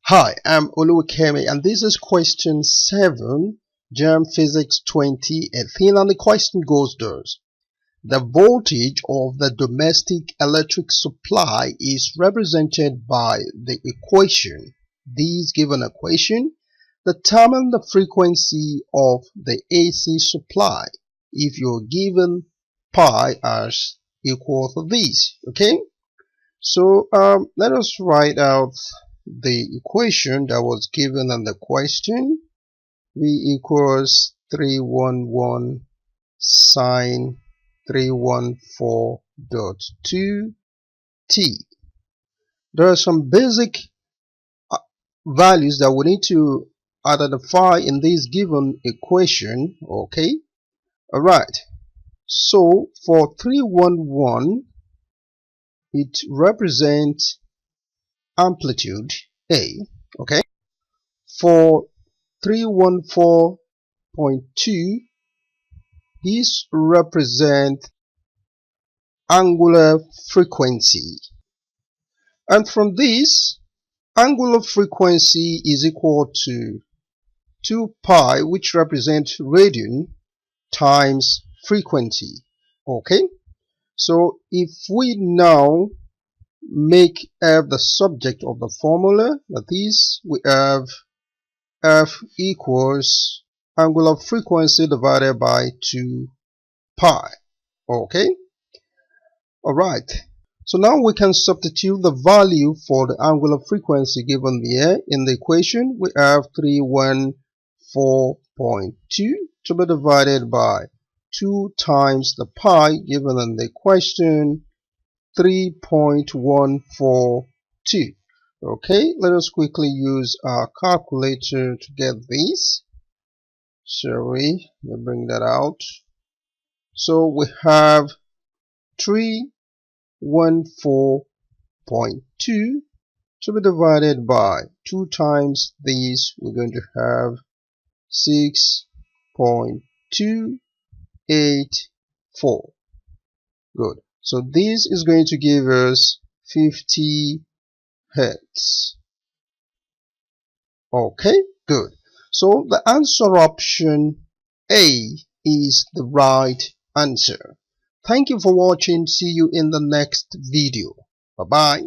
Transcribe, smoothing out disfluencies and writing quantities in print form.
Hi, I'm Oluwakemi and this is question 7, Jamb Physics 2018, and the question goes thus. The voltage of the domestic electric supply is represented by the equation. This given equation determine the frequency of the AC supply if you're given pi as equal to this. Okay, so let us write out the equation that was given in the question. V equals 311 sine 314.2 t. There are some basic values that we need to identify in this given equation. Okay, all right, so for 311 it represents amplitude A. Okay, for 314.2 this represents angular frequency, and from this angular frequency is equal to 2 pi, which represents radian times frequency. Okay, so if we now make F the subject of the formula, that is, we have F equals angular frequency divided by 2 pi. Okay, alright, so now we can substitute the value for the angular frequency given here in the equation. We have 314.2 to be divided by 2 times the pi given in the question, 3.142. Okay, let us quickly use our calculator to get this. Sorry, let me bring that out. So we have 314.2 to be divided by 2 times this, we're going to have 6.284. Good. So this is going to give us 50 hertz. Okay, good. So the answer option A is the right answer. Thank you for watching. See you in the next video. Bye bye.